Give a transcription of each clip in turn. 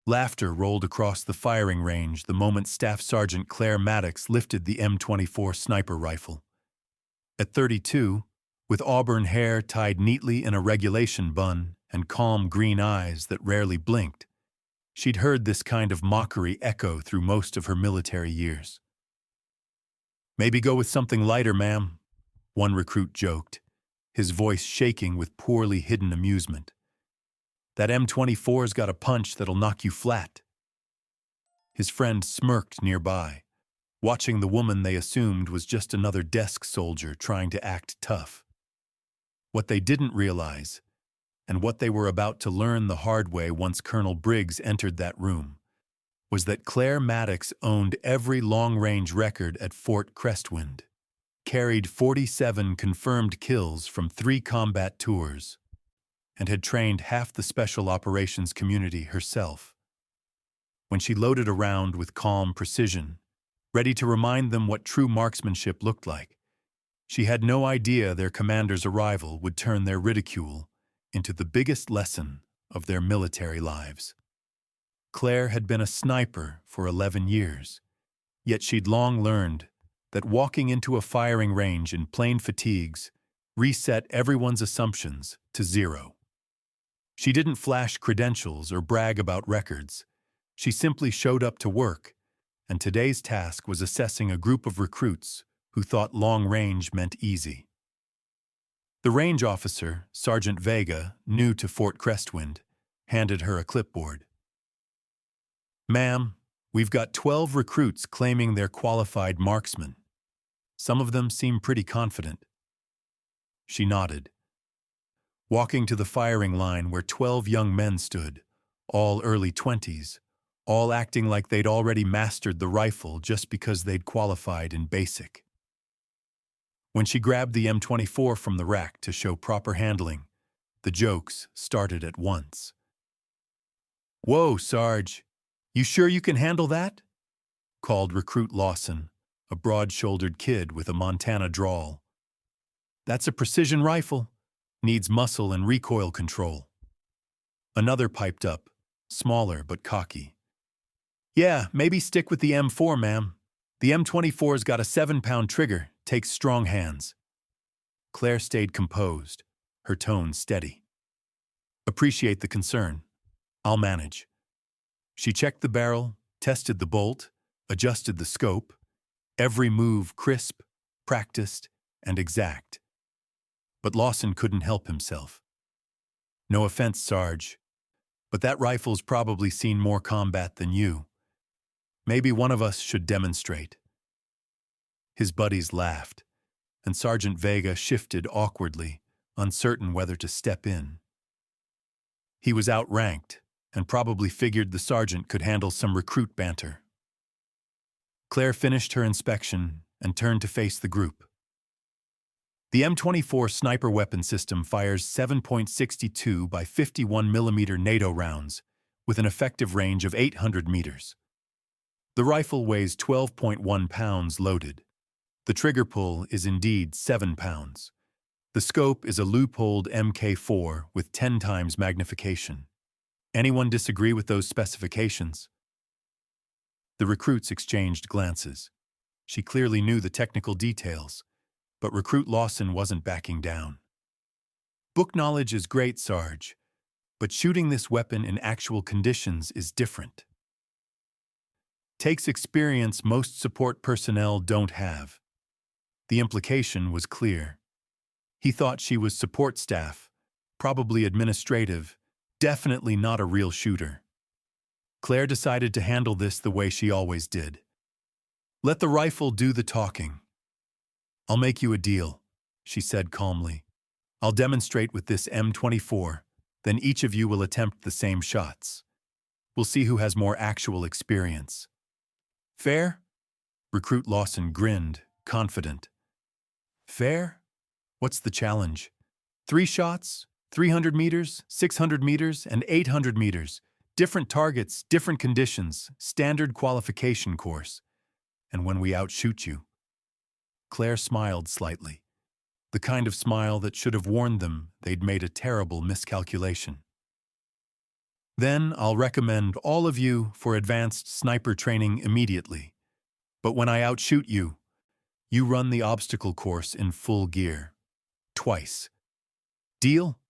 Laughter rolled across the firing range the moment Staff Sergeant Claire Maddox lifted the M24 sniper rifle. At 32, with auburn hair tied neatly in a regulation bun and calm green eyes that rarely blinked, she'd heard this kind of mockery echo through most of her military years. "Maybe go with something lighter, ma'am," one recruit joked, his voice shaking with poorly hidden amusement. "That M24's got a punch that'll knock you flat." His friend smirked nearby, watching the woman they assumed was just another desk soldier trying to act tough. What they didn't realize, and what they were about to learn the hard way once Colonel Briggs entered that room, was that Claire Maddox owned every long-range record at Fort Crestwind, carried 47 confirmed kills from 3 combat tours, and had trained half the special operations community herself. When she loaded a round with calm precision, ready to remind them what true marksmanship looked like, she had no idea their commander's arrival would turn their ridicule into the biggest lesson of their military lives. Claire had been a sniper for 11 years, yet she'd long learned that walking into a firing range in plain fatigues reset everyone's assumptions to zero. She didn't flash credentials or brag about records. She simply showed up to work, and today's task was assessing a group of recruits who thought long range meant easy. The range officer, Sergeant Vega, new to Fort Crestwind, handed her a clipboard. "Ma'am, we've got 12 recruits claiming they're qualified marksmen. Some of them seem pretty confident." She nodded. Walking to the firing line where 12 young men stood, all early 20s, all acting like they'd already mastered the rifle just because they'd qualified in basic. When she grabbed the M24 from the rack to show proper handling, the jokes started at once. "Whoa, Sarge, you sure you can handle that?" called Recruit Lawson, a broad-shouldered kid with a Montana drawl. "That's a precision rifle. Needs muscle and recoil control." Another piped up, smaller but cocky. "Yeah, maybe stick with the M4, ma'am. The M24's got a 7-pound trigger, takes strong hands." Claire stayed composed, her tone steady. "Appreciate the concern. I'll manage." She checked the barrel, tested the bolt, adjusted the scope, every move crisp, practiced, and exact. But Lawson couldn't help himself. "No offense, Sarge, but that rifle's probably seen more combat than you. Maybe one of us should demonstrate." His buddies laughed, and Sergeant Vega shifted awkwardly, uncertain whether to step in. He was outranked, and probably figured the sergeant could handle some recruit banter. Claire finished her inspection and turned to face the group. The M24 sniper weapon system fires 7.62 by 51 mm NATO rounds with an effective range of 800 meters. The rifle weighs 12.1 pounds loaded. The trigger pull is indeed 7 pounds. The scope is a loopholed Mk4 with 10 times magnification. Anyone disagree with those specifications? The recruits exchanged glances. She clearly knew the technical details, but Recruit Lawson wasn't backing down. "Book knowledge is great, Sarge, but shooting this weapon in actual conditions is different. Takes experience most support personnel don't have." The implication was clear. He thought she was support staff, probably administrative, definitely not a real shooter. Claire decided to handle this the way she always did. "Let the rifle do the talking." "I'll make you a deal," she said calmly. "I'll demonstrate with this M24, then each of you will attempt the same shots. We'll see who has more actual experience." "Fair?" Recruit Lawson grinned, confident. "Fair? What's the challenge? 3 shots, 300 meters, 600 meters, and 800 meters. Different targets, different conditions, standard qualification course. And when we outshoot you." Claire smiled slightly, the kind of smile that should have warned them they'd made a terrible miscalculation. Then I'll recommend all of you for advanced sniper training immediately. But when I outshoot you, you run the obstacle course in full gear. Twice. Deal?"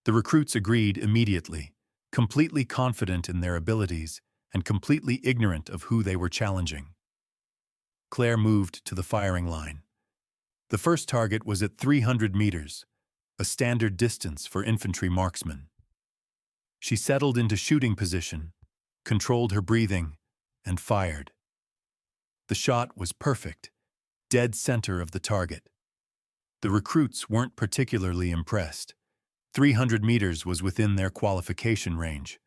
The recruits agreed immediately, completely confident in their abilities and completely ignorant of who they were challenging. Claire moved to the firing line. The first target was at 300 meters, a standard distance for infantry marksmen. She settled into shooting position, controlled her breathing, and fired. The shot was perfect, dead center of the target. The recruits weren't particularly impressed. 300 meters was within their qualification range.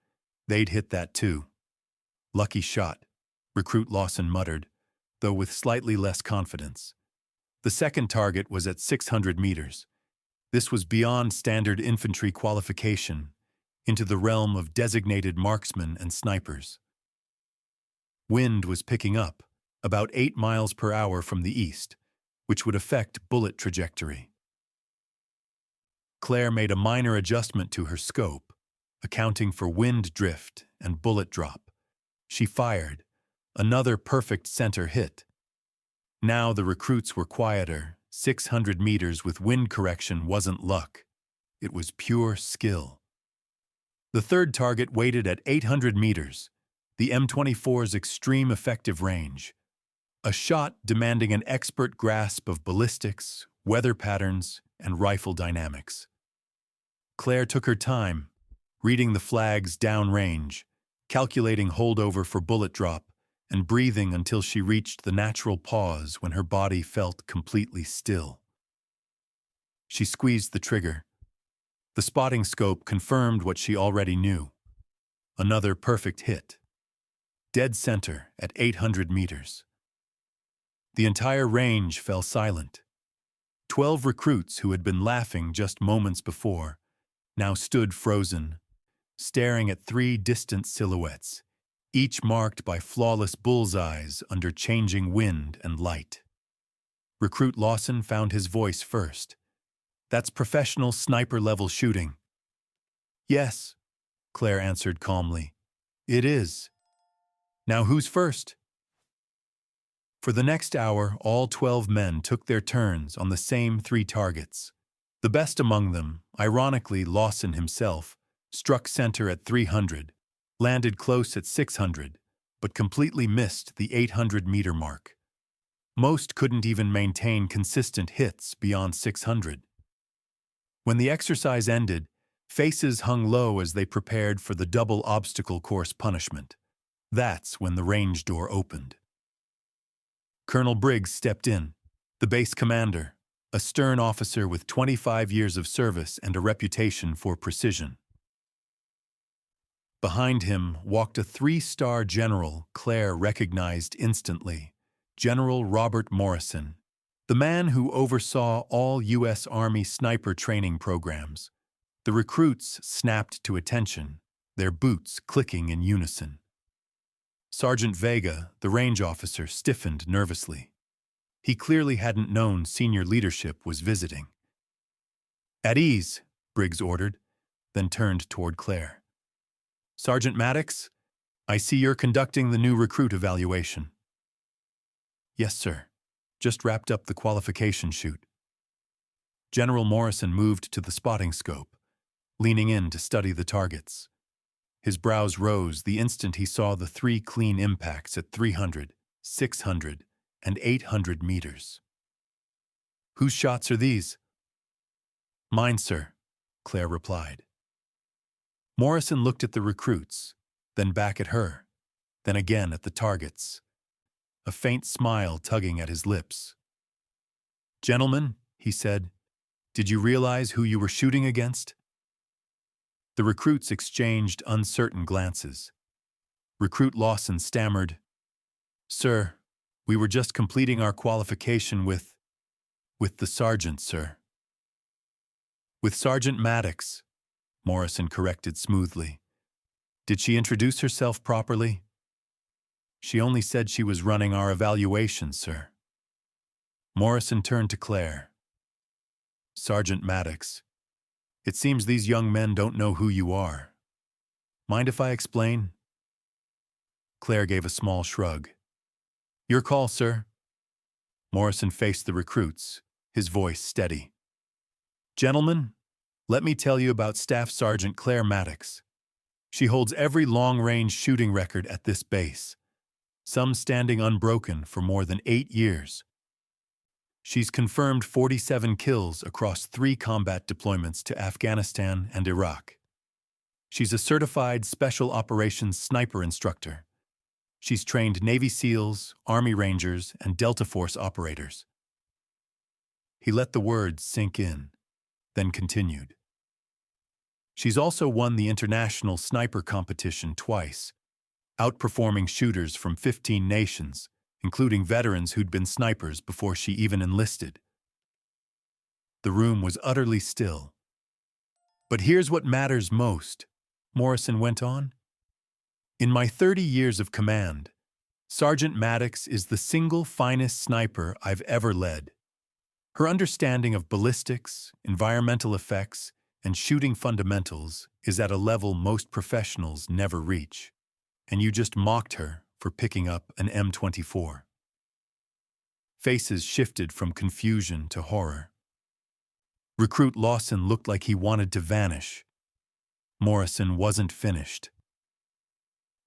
They'd hit that too. "Lucky shot," Recruit Lawson muttered, though with slightly less confidence. The second target was at 600 meters. This was beyond standard infantry qualification, into the realm of designated marksmen and snipers. Wind was picking up, about 8 miles per hour from the east, which would affect bullet trajectory. Claire made a minor adjustment to her scope, accounting for wind drift and bullet drop. She fired, another perfect center hit. Now the recruits were quieter. 600 meters with wind correction wasn't luck. It was pure skill. The third target waited at 800 meters, the M24's extreme effective range. A shot demanding an expert grasp of ballistics, weather patterns, and rifle dynamics. Claire took her time, reading the flags downrange, calculating holdover for bullet drop, and breathing until she reached the natural pause when her body felt completely still. She squeezed the trigger. The spotting scope confirmed what she already knew. Another perfect hit. Dead center at 800 meters. The entire range fell silent. 12 recruits who had been laughing just moments before now stood frozen, staring at 3 distant silhouettes, each marked by flawless bullseyes under changing wind and light. Recruit Lawson found his voice first. "That's professional sniper-level shooting." "Yes," Claire answered calmly. "It is. Now who's first?" For the next hour, all 12 men took their turns on the same 3 targets. The best among them, ironically Lawson himself, struck center at 300, landed close at 600, but completely missed the 800-meter mark. Most couldn't even maintain consistent hits beyond 600. When the exercise ended, faces hung low as they prepared for the double obstacle course punishment. That's when the range door opened. Colonel Briggs stepped in, the base commander, a stern officer with 25 years of service and a reputation for precision. Behind him walked a 3-star general Claire recognized instantly, General Robert Morrison, the man who oversaw all U.S. Army sniper training programs. The recruits snapped to attention, their boots clicking in unison. Sergeant Vega, the range officer, stiffened nervously. He clearly hadn't known senior leadership was visiting. "At ease," Briggs ordered, then turned toward Claire. "Sergeant Maddox, I see you're conducting the new recruit evaluation." "Yes, sir. Just wrapped up the qualification shoot." General Morrison moved to the spotting scope, leaning in to study the targets. His brows rose the instant he saw the 3 clean impacts at 300, 600, and 800 meters. "Whose shots are these?" "Mine, sir," Claire replied. Morrison looked at the recruits, then back at her, then again at the targets, a faint smile tugging at his lips. "Gentlemen," he said, "did you realize who you were shooting against?" The recruits exchanged uncertain glances. Recruit Lawson stammered, "Sir, we were just completing our qualification with the sergeant, sir." "With Sergeant Maddox," Morrison corrected smoothly. "Did she introduce herself properly?" "She only said she was running our evaluation, sir." Morrison turned to Claire. "Sergeant Maddox, it seems these young men don't know who you are." Mind if I explain? Claire gave a small shrug. Your call, sir. Morrison faced the recruits, his voice steady. Gentlemen, let me tell you about Staff Sergeant Claire Maddox. She holds every long-range shooting record at this base, some standing unbroken for more than 8 years. She's confirmed 47 kills across 3 combat deployments to Afghanistan and Iraq. She's a certified Special Operations Sniper instructor. She's trained Navy SEALs, Army Rangers, and Delta Force operators. He let the words sink in, then continued. She's also won the international sniper competition twice, outperforming shooters from 15 nations, including veterans who'd been snipers before she even enlisted. The room was utterly still. But here's what matters most, Morrison went on. In my 30 years of command, Sergeant Maddox is the single finest sniper I've ever led. Her understanding of ballistics, environmental effects, and shooting fundamentals is at a level most professionals never reach. And you just mocked her for picking up an M24. Faces shifted from confusion to horror. Recruit Lawson looked like he wanted to vanish. Morrison wasn't finished.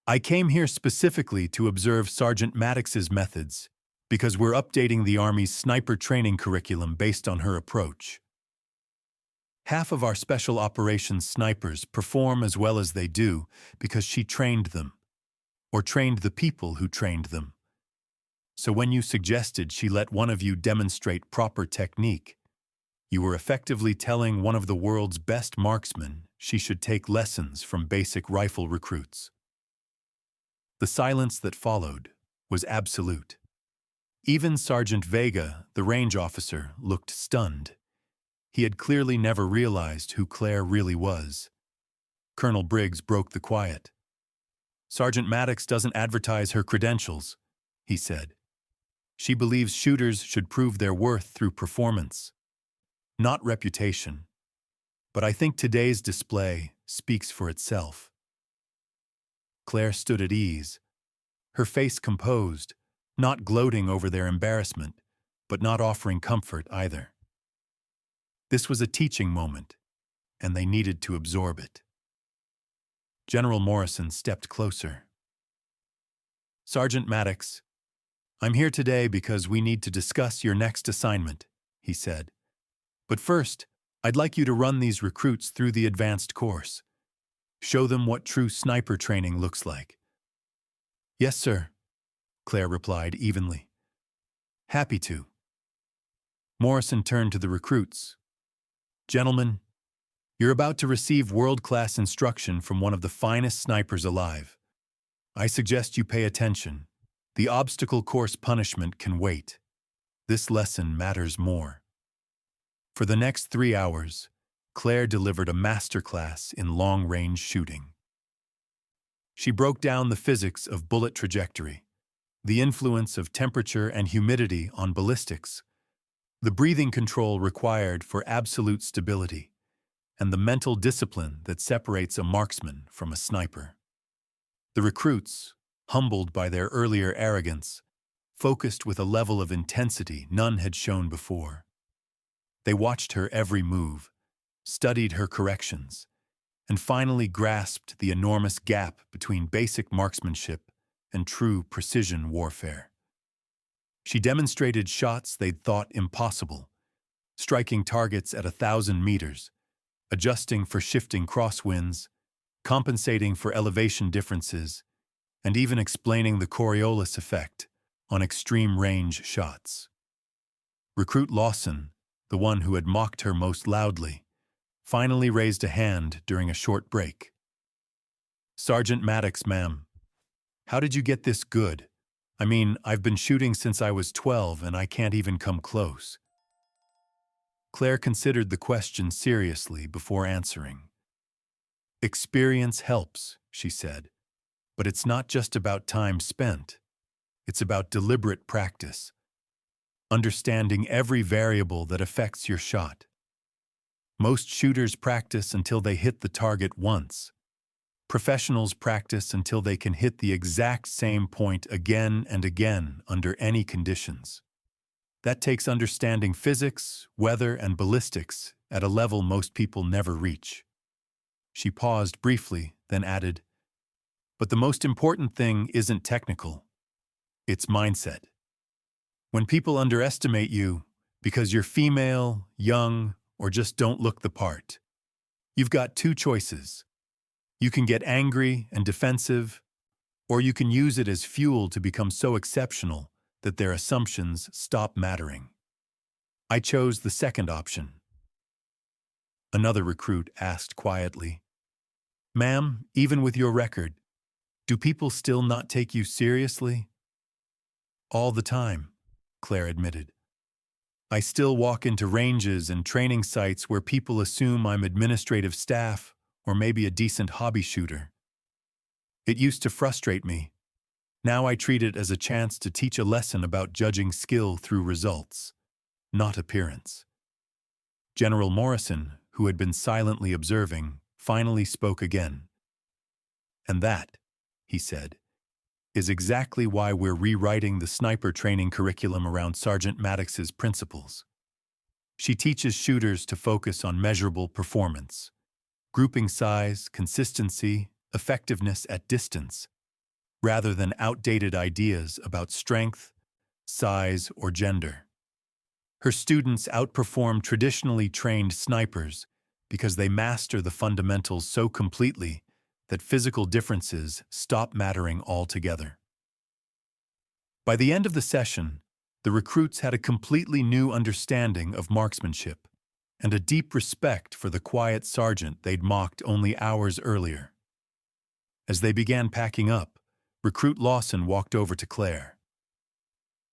I came here specifically to observe Sergeant Maddox's methods because we're updating the Army's sniper training curriculum based on her approach. Half of our special operations snipers perform as well as they do because she trained them, or trained the people who trained them. So when you suggested she let one of you demonstrate proper technique, you were effectively telling one of the world's best marksmen she should take lessons from basic rifle recruits. The silence that followed was absolute. Even Sergeant Vega, the range officer, looked stunned. He had clearly never realized who Claire really was. Colonel Briggs broke the quiet. Sergeant Maddox doesn't advertise her credentials, he said. She believes shooters should prove their worth through performance, not reputation. But I think today's display speaks for itself. Claire stood at ease, her face composed, not gloating over their embarrassment, but not offering comfort either. This was a teaching moment, and they needed to absorb it. General Morrison stepped closer. Sergeant Maddox, I'm here today because we need to discuss your next assignment, he said. But first, I'd like you to run these recruits through the advanced course. Show them what true sniper training looks like. Yes, sir, Claire replied evenly. Happy to. Morrison turned to the recruits. Gentlemen, you're about to receive world-class instruction from one of the finest snipers alive. I suggest you pay attention. The obstacle course punishment can wait. This lesson matters more. For the next 3 hours, Claire delivered a masterclass in long-range shooting. She broke down the physics of bullet trajectory, the influence of temperature and humidity on ballistics, the breathing control required for absolute stability, and the mental discipline that separates a marksman from a sniper. The recruits, humbled by their earlier arrogance, focused with a level of intensity none had shown before. They watched her every move, studied her corrections, and finally grasped the enormous gap between basic marksmanship and true precision warfare. She demonstrated shots they'd thought impossible, striking targets at 1,000 meters, adjusting for shifting crosswinds, compensating for elevation differences, and even explaining the Coriolis effect on extreme range shots. Recruit Lawson, the one who had mocked her most loudly, finally raised a hand during a short break. Sergeant Maddox, ma'am, how did you get this good? I mean, I've been shooting since I was 12 and I can't even come close. Claire considered the question seriously before answering. Experience helps, she said, but it's not just about time spent. It's about deliberate practice, understanding every variable that affects your shot. Most shooters practice until they hit the target once, Professionals practice until they can hit the exact same point again and again under any conditions. That takes understanding physics, weather, and ballistics at a level most people never reach. She paused briefly, then added, "But the most important thing isn't technical. It's mindset. When people underestimate you because you're female, young, or just don't look the part, you've got two choices. You can get angry and defensive, or you can use it as fuel to become so exceptional that their assumptions stop mattering. I chose the second option." Another recruit asked quietly, "Ma'am, even with your record, do people still not take you seriously?" "All the time," Claire admitted. "I still walk into ranges and training sites where people assume I'm administrative staff or maybe a decent hobby shooter. It used to frustrate me. Now I treat it as a chance to teach a lesson about judging skill through results, not appearance." General Morrison, who had been silently observing, finally spoke again. "And that," he said, "is exactly why we're rewriting the sniper training curriculum around Sergeant Maddox's principles. She teaches shooters to focus on measurable performance, grouping size, consistency, effectiveness at distance, rather than outdated ideas about strength, size, or gender. Her students outperform traditionally trained snipers because they master the fundamentals so completely that physical differences stop mattering altogether." By the end of the session, the recruits had a completely new understanding of marksmanship and a deep respect for the quiet sergeant they'd mocked only hours earlier. As they began packing up, Recruit Lawson walked over to Claire.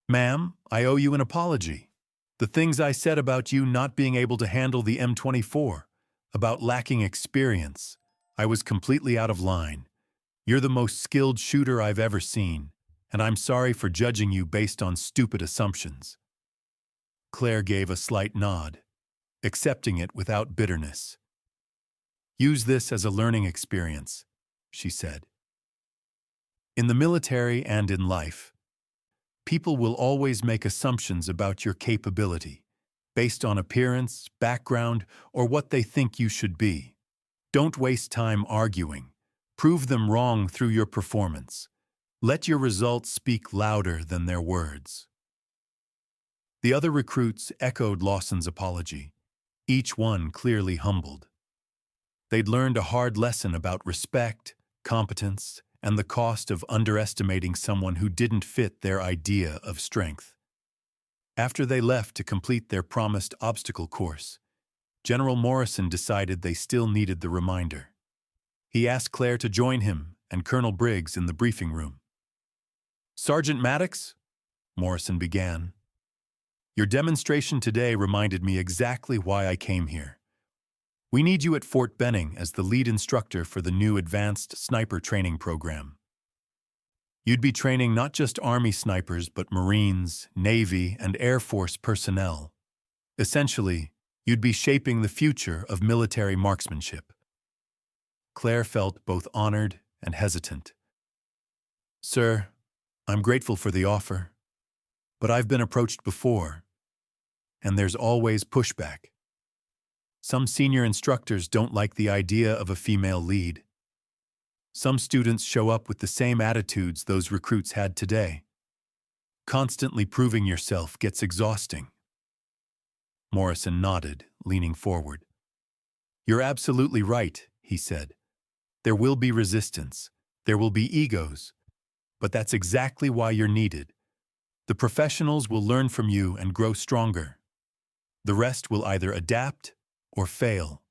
"Ma'am, I owe you an apology. The things I said about you not being able to handle the M24, about lacking experience, I was completely out of line. You're the most skilled shooter I've ever seen, and I'm sorry for judging you based on stupid assumptions." Claire gave a slight nod, accepting it without bitterness. "Use this as a learning experience," she said. "In the military and in life, people will always make assumptions about your capability, based on appearance, background, or what they think you should be. Don't waste time arguing. Prove them wrong through your performance. Let your results speak louder than their words." The other recruits echoed Lawson's apology, each one clearly humbled. They'd learned a hard lesson about respect, competence, and the cost of underestimating someone who didn't fit their idea of strength. After they left to complete their promised obstacle course, General Morrison decided they still needed the reminder. He asked Claire to join him and Colonel Briggs in the briefing room. "Sergeant Maddox," Morrison began, "your demonstration today reminded me exactly why I came here. We need you at Fort Benning as the lead instructor for the new Advanced Sniper Training Program. You'd be training not just Army snipers but Marines, Navy, and Air Force personnel. Essentially, you'd be shaping the future of military marksmanship." Claire felt both honored and hesitant. "Sir, I'm grateful for the offer, but I've been approached before, and there's always pushback. Some senior instructors don't like the idea of a female lead. Some students show up with the same attitudes those recruits had today. Constantly proving yourself gets exhausting." Morrison nodded, leaning forward. "You're absolutely right," he said. "There will be resistance. There will be egos. But that's exactly why you're needed. The professionals will learn from you and grow stronger. The rest will either adapt or fail,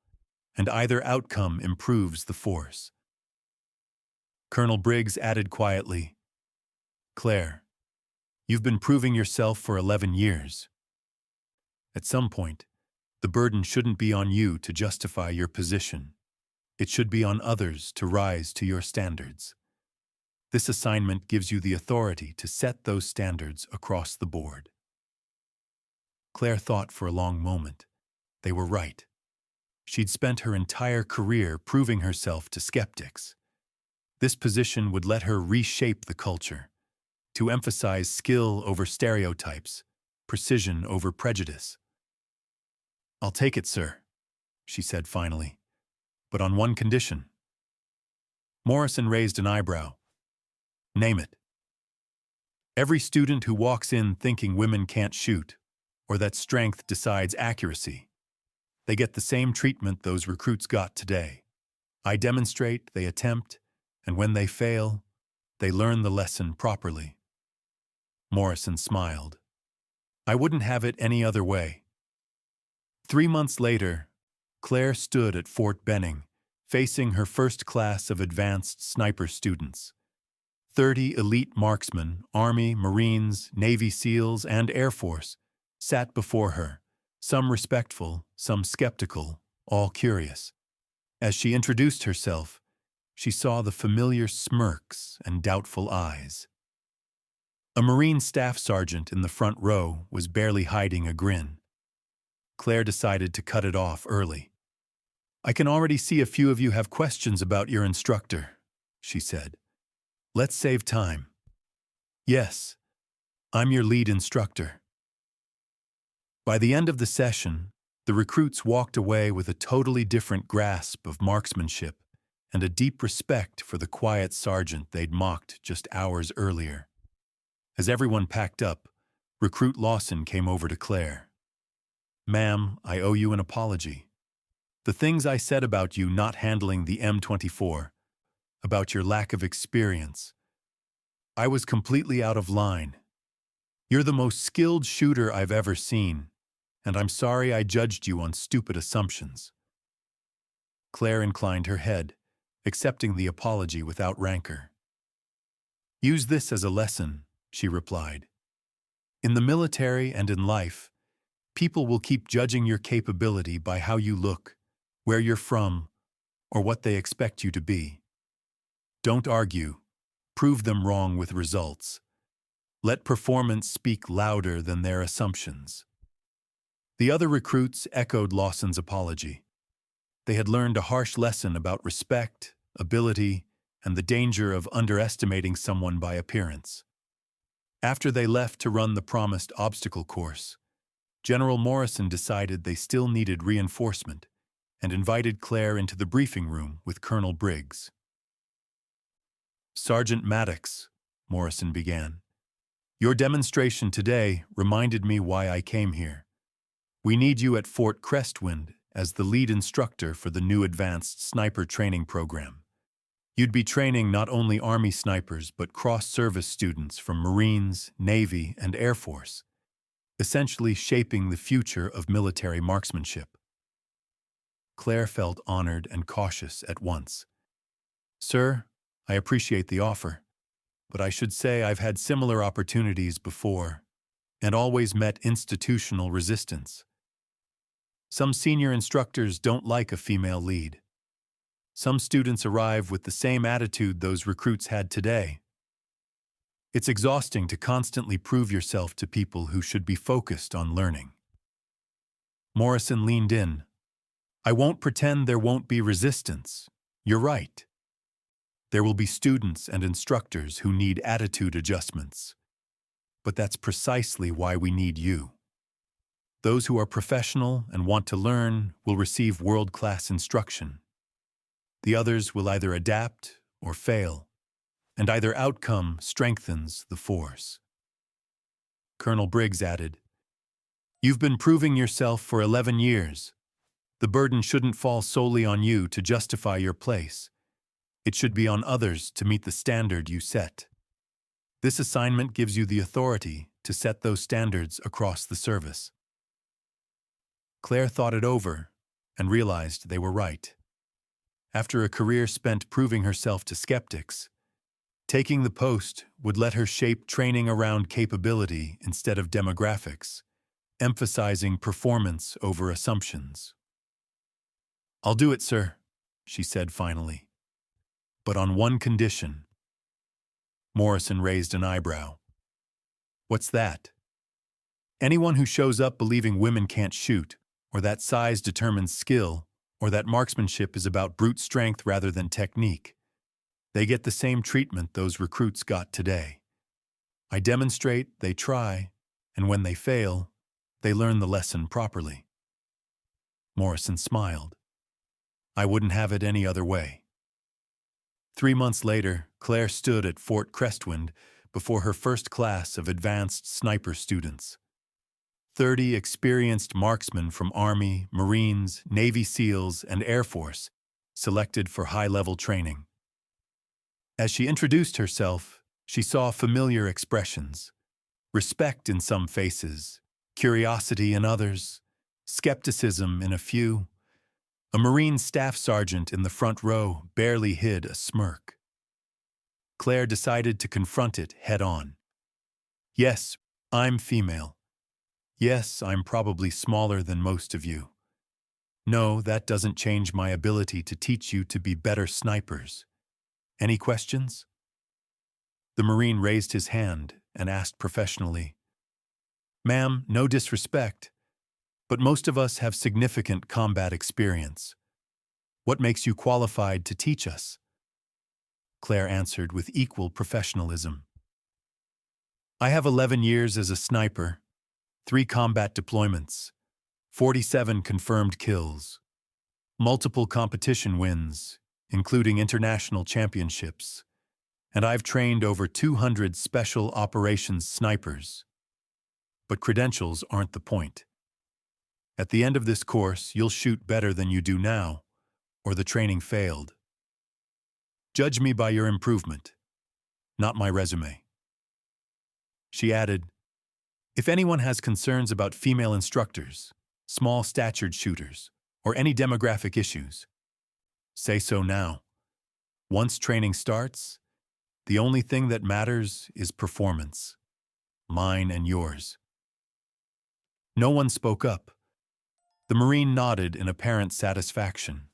and either outcome improves the force." Colonel Briggs added quietly, "Claire, you've been proving yourself for 11 years. At some point, the burden shouldn't be on you to justify your position. It should be on others to rise to your standards. This assignment gives you the authority to set those standards across the board." Claire thought for a long moment. They were right. She'd spent her entire career proving herself to skeptics, This position would let her reshape the culture, to emphasize skill over stereotypes, precision over prejudice. "I'll take it, sir," she said finally, "but on one condition." Morrison raised an eyebrow. "Name it." "Every student who walks in thinking women can't shoot, or that strength decides accuracy, they get the same treatment those recruits got today. I demonstrate, they attempt, and when they fail, they learn the lesson properly." Morrison smiled. "I wouldn't have it any other way." 3 months later, Claire stood at Fort Benning, facing her first class of advanced sniper students. 30 elite marksmen, Army, Marines, Navy SEALs, and Air Force, sat before her, some respectful, some skeptical, all curious. As she introduced herself, she saw the familiar smirks and doubtful eyes. A Marine staff sergeant in the front row was barely hiding a grin. Claire decided to cut it off early. "I can already see a few of you have questions about your instructor," she said. "Let's save time." "Yes, I'm your lead instructor." By the end of the session, the recruits walked away with a totally different grasp of marksmanship and a deep respect for the quiet sergeant they'd mocked just hours earlier. As everyone packed up, Recruit Lawson came over to Claire. "Ma'am, I owe you an apology. The things I said about you not handling the M24, about your lack of experience, I was completely out of line. You're the most skilled shooter I've ever seen, and I'm sorry I judged you on stupid assumptions." Claire inclined her head, accepting the apology without rancor. "Use this as a lesson," she replied. "In the military and in life, people will keep judging your capability by how you look, where you're from, or what they expect you to be. Don't argue. Prove them wrong with results. Let performance speak louder than their assumptions." The other recruits echoed Lawson's apology. They had learned a harsh lesson about respect, ability, and the danger of underestimating someone by appearance. After they left to run the promised obstacle course, General Morrison decided they still needed reinforcement and invited Claire into the briefing room with Colonel Briggs. "Sergeant Maddox," Morrison began, "your demonstration today reminded me why I came here. We need you at Fort Crestwind as the lead instructor for the new advanced sniper training program. You'd be training not only Army snipers but cross-service students from Marines, Navy, and Air Force, essentially shaping the future of military marksmanship." Claire felt honored and cautious at once. "Sir, I appreciate the offer, but I should say I've had similar opportunities before and always met institutional resistance. Some senior instructors don't like a female lead. Some students arrive with the same attitude those recruits had today. It's exhausting to constantly prove yourself to people who should be focused on learning." Morrison leaned in. "I won't pretend there won't be resistance. You're right. There will be students and instructors who need attitude adjustments. But that's precisely why we need you. Those who are professional and want to learn will receive world-class instruction. The others will either adapt or fail, and either outcome strengthens the force." Colonel Briggs added, "You've been proving yourself for 11 years. The burden shouldn't fall solely on you to justify your place. It should be on others to meet the standard you set. This assignment gives you the authority to set those standards across the service." Claire thought it over and realized they were right. After a career spent proving herself to skeptics, taking the post would let her shape training around capability instead of demographics, emphasizing performance over assumptions. "I'll do it, sir," she said finally. "But on one condition." Morrison raised an eyebrow. "What's that?" "Anyone who shows up believing women can't shoot, or that size determines skill, or that marksmanship is about brute strength rather than technique, They get the same treatment those recruits got today. I demonstrate, they try, and when they fail, they learn the lesson properly. Morrison smiled. I wouldn't have it any other way. 3 months later, Claire stood at Fort Crestwind before her first class of advanced sniper students. 30 experienced marksmen from Army, Marines, Navy SEALs, and Air Force selected for high-level training. As she introduced herself, she saw familiar expressions: respect in some faces, curiosity in others, skepticism in a few. A Marine staff sergeant in the front row barely hid a smirk. Claire decided to confront it head-on. Yes, I'm female. Yes, I'm probably smaller than most of you. No, that doesn't change my ability to teach you to be better snipers. Any questions? The Marine raised his hand and asked professionally, Ma'am, no disrespect, but most of us have significant combat experience. What makes you qualified to teach us? Claire answered with equal professionalism. I have 11 years as a sniper, 3 combat deployments, 47 confirmed kills, multiple competition wins, including international championships, and I've trained over 200 special operations snipers. But credentials aren't the point. At the end of this course, you'll shoot better than you do now, or the training failed. Judge me by your improvement, not my resume. She added, if anyone has concerns about female instructors, small-statured shooters, or any demographic issues, say so now. Once training starts, the only thing that matters is performance, mine and yours. No one spoke up. The Marine nodded in apparent satisfaction.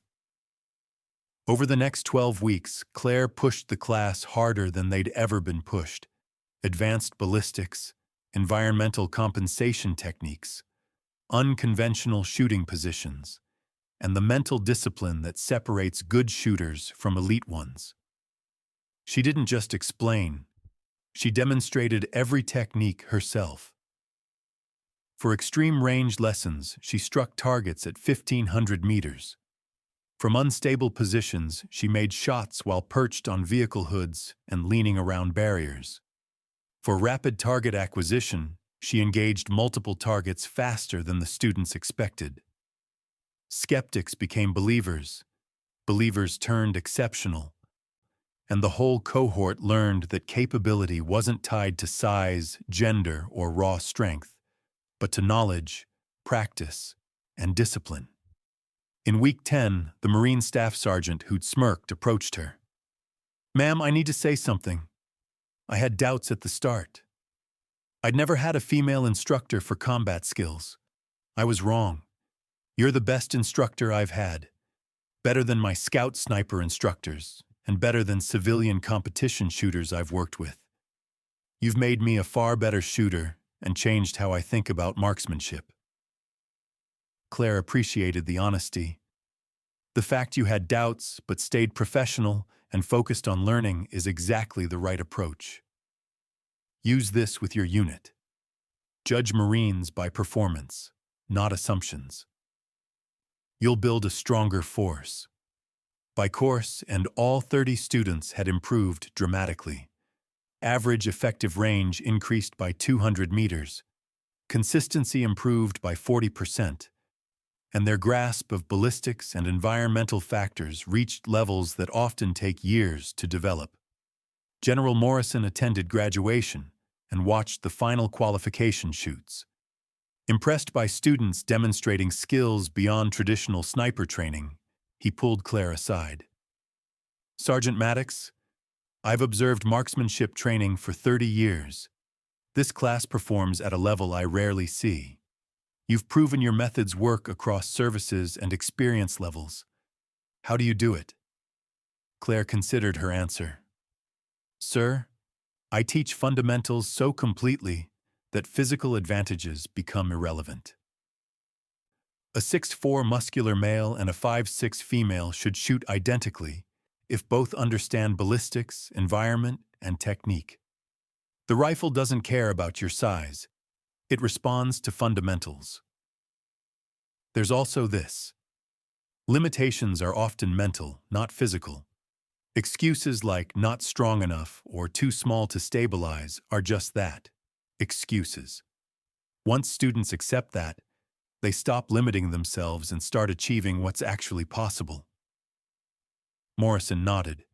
Over the next 12 weeks, Claire pushed the class harder than they'd ever been pushed. Advanced ballistics, environmental compensation techniques, unconventional shooting positions, and the mental discipline that separates good shooters from elite ones. She didn't just explain, she demonstrated every technique herself. For extreme range lessons, she struck targets at 1,500 meters. From unstable positions, she made shots while perched on vehicle hoods and leaning around barriers. For rapid target acquisition, she engaged multiple targets faster than the students expected. Skeptics became believers, believers turned exceptional, and the whole cohort learned that capability wasn't tied to size, gender, or raw strength, but to knowledge, practice, and discipline. In week 10, the Marine Staff Sergeant who'd smirked approached her. Ma'am, I need to say something. I had doubts at the start. I'd never had a female instructor for combat skills. I was wrong. You're the best instructor I've had. Better than my scout sniper instructors, and better than civilian competition shooters I've worked with. You've made me a far better shooter and changed how I think about marksmanship. Claire appreciated the honesty. The fact you had doubts but stayed professional and focused on learning is exactly the right approach. Use this with your unit. Judge Marines by performance, not assumptions. You'll build a stronger force. By course, and all 30 students had improved dramatically. Average effective range increased by 200 meters. Consistency improved by 40%. And their grasp of ballistics and environmental factors reached levels that often take years to develop. General Morrison attended graduation and watched the final qualification shoots. Impressed by students demonstrating skills beyond traditional sniper training, he pulled Claire aside. Sergeant Maddox, I've observed marksmanship training for 30 years. This class performs at a level I rarely see. You've proven your methods work across services and experience levels. How do you do it? Claire considered her answer. Sir, I teach fundamentals so completely that physical advantages become irrelevant. A 6'4" muscular male and a 5'6" female should shoot identically if both understand ballistics, environment, and technique. The rifle doesn't care about your size. It responds to fundamentals. There's also this. Limitations are often mental, not physical. Excuses like not strong enough or too small to stabilize are just that, excuses. Once students accept that, they stop limiting themselves and start achieving what's actually possible. Morrison nodded.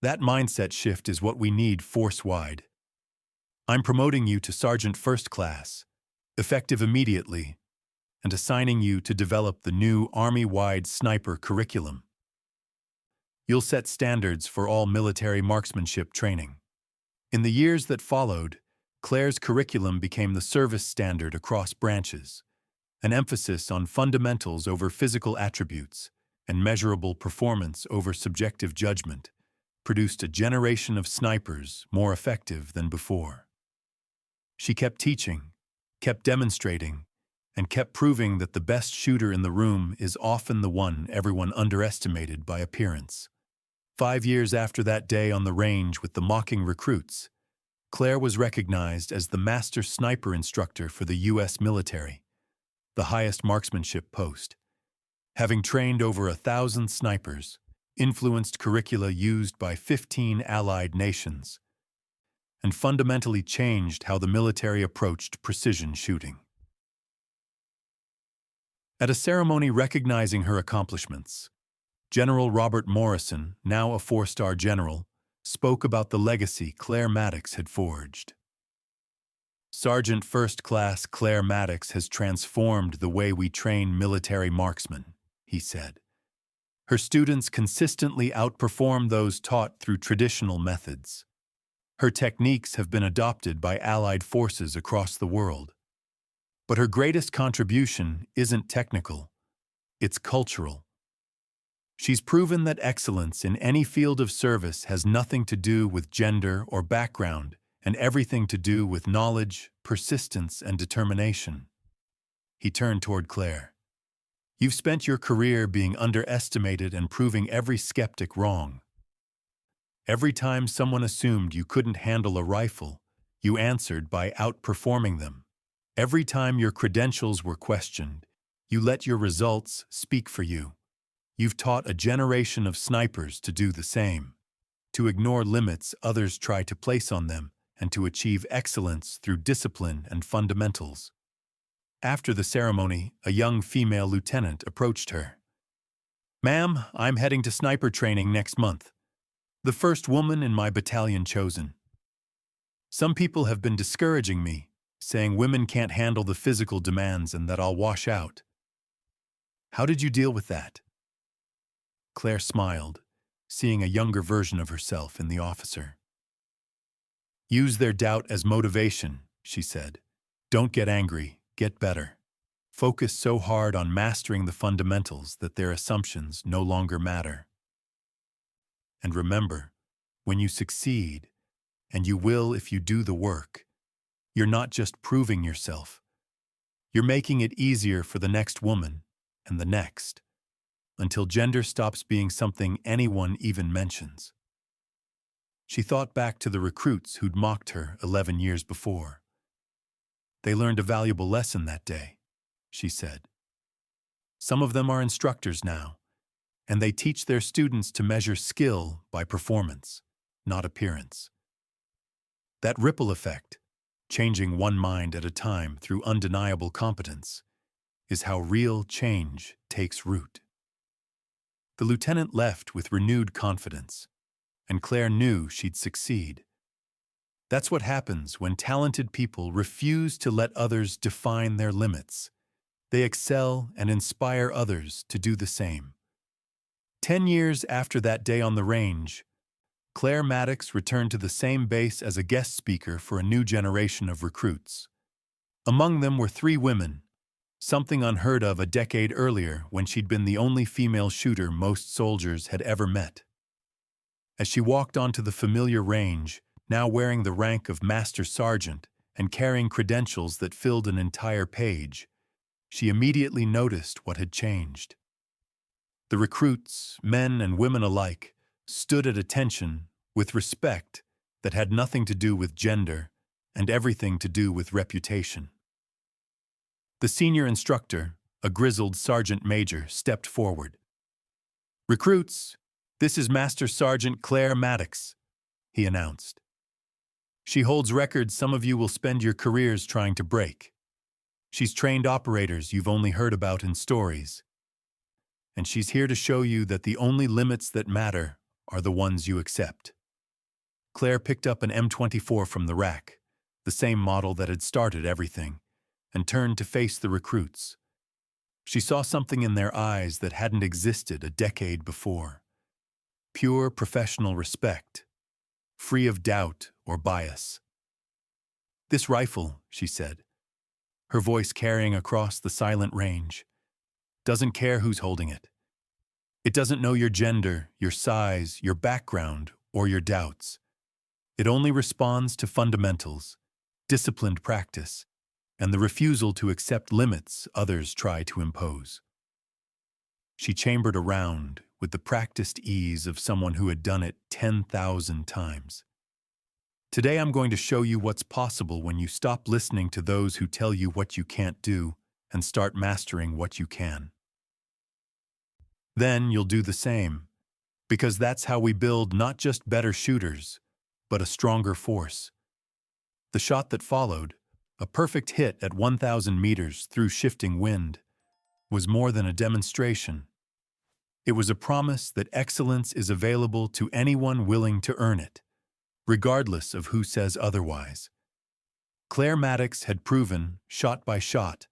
That mindset shift is what we need force-wide. I'm promoting you to Sergeant First Class, effective immediately, and assigning you to develop the new Army-wide sniper curriculum. You'll set standards for all military marksmanship training. In the years that followed, Claire's curriculum became the service standard across branches, an emphasis on fundamentals over physical attributes and measurable performance over subjective judgment, produced a generation of snipers more effective than before. She kept teaching, kept demonstrating, and kept proving that the best shooter in the room is often the one everyone underestimated by appearance. 5 years after that day on the range with the mocking recruits, Claire was recognized as the master sniper instructor for the U.S. military, the highest marksmanship post. Having trained over 1,000 snipers, influenced curricula used by 15 allied nations, and fundamentally changed how the military approached precision shooting. At a ceremony recognizing her accomplishments, General Robert Morrison, now a 4-star general, spoke about the legacy Claire Maddox had forged. Sergeant First Class Claire Maddox has transformed the way we train military marksmen, he said. Her students consistently outperform those taught through traditional methods. Her techniques have been adopted by allied forces across the world. But her greatest contribution isn't technical, it's cultural. She's proven that excellence in any field of service has nothing to do with gender or background and everything to do with knowledge, persistence, and determination. He turned toward Claire. You've spent your career being underestimated and proving every skeptic wrong. Every time someone assumed you couldn't handle a rifle, you answered by outperforming them. Every time your credentials were questioned, you let your results speak for you. You've taught a generation of snipers to do the same, to ignore limits others try to place on them, and to achieve excellence through discipline and fundamentals. After the ceremony, a young female lieutenant approached her. "Ma'am, I'm heading to sniper training next month. The first woman in my battalion chosen. Some people have been discouraging me, saying women can't handle the physical demands and that I'll wash out. How did you deal with that?" Claire smiled, seeing a younger version of herself in the officer. "Use their doubt as motivation," she said. "Don't get angry, get better. Focus so hard on mastering the fundamentals that their assumptions no longer matter. And remember, when you succeed, and you will if you do the work, you're not just proving yourself. You're making it easier for the next woman and the next, until gender stops being something anyone even mentions." She thought back to the recruits who'd mocked her 11 years before. "They learned a valuable lesson that day," she said. "Some of them are instructors now, and they teach their students to measure skill by performance, not appearance. That ripple effect, changing one mind at a time through undeniable competence, is how real change takes root." The lieutenant left with renewed confidence, and Claire knew she'd succeed. That's what happens when talented people refuse to let others define their limits. They excel and inspire others to do the same. 10 years after that day on the range, Claire Maddox returned to the same base as a guest speaker for a new generation of recruits. Among them were 3 women, something unheard of a decade earlier when she'd been the only female shooter most soldiers had ever met. As she walked onto the familiar range, now wearing the rank of Master Sergeant and carrying credentials that filled an entire page, she immediately noticed what had changed. The recruits, men and women alike, stood at attention with respect that had nothing to do with gender and everything to do with reputation. The senior instructor, a grizzled sergeant major, stepped forward. "Recruits, this is Master Sergeant Claire Maddox," he announced. "She holds records some of you will spend your careers trying to break. She's trained operators you've only heard about in stories. And she's here to show you that the only limits that matter are the ones you accept." Claire picked up an M24 from the rack, the same model that had started everything, and turned to face the recruits. She saw something in their eyes that hadn't existed a decade before. Pure professional respect, free of doubt or bias. "This rifle," she said, her voice carrying across the silent range, "doesn't care who's holding it. It doesn't know your gender, your size, your background, or your doubts. It only responds to fundamentals, disciplined practice, and the refusal to accept limits others try to impose." She chambered around with the practiced ease of someone who had done it 10,000 times. "Today I'm going to show you what's possible when you stop listening to those who tell you what you can't do and start mastering what you can. Then you'll do the same, because that's how we build not just better shooters, but a stronger force." The shot that followed, a perfect hit at 1,000 meters through shifting wind, was more than a demonstration. It was a promise that excellence is available to anyone willing to earn it, regardless of who says otherwise. Claire Maddox had proven, shot by shot,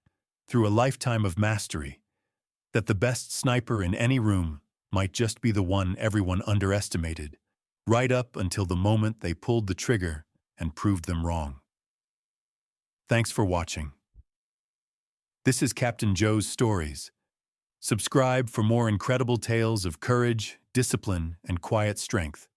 through a lifetime of mastery, that the best sniper in any room might just be the one everyone underestimated, right up until the moment they pulled the trigger and proved them wrong. Thanks for watching. This is Captain Joe's Stories. Subscribe for more incredible tales of courage, discipline, and quiet strength.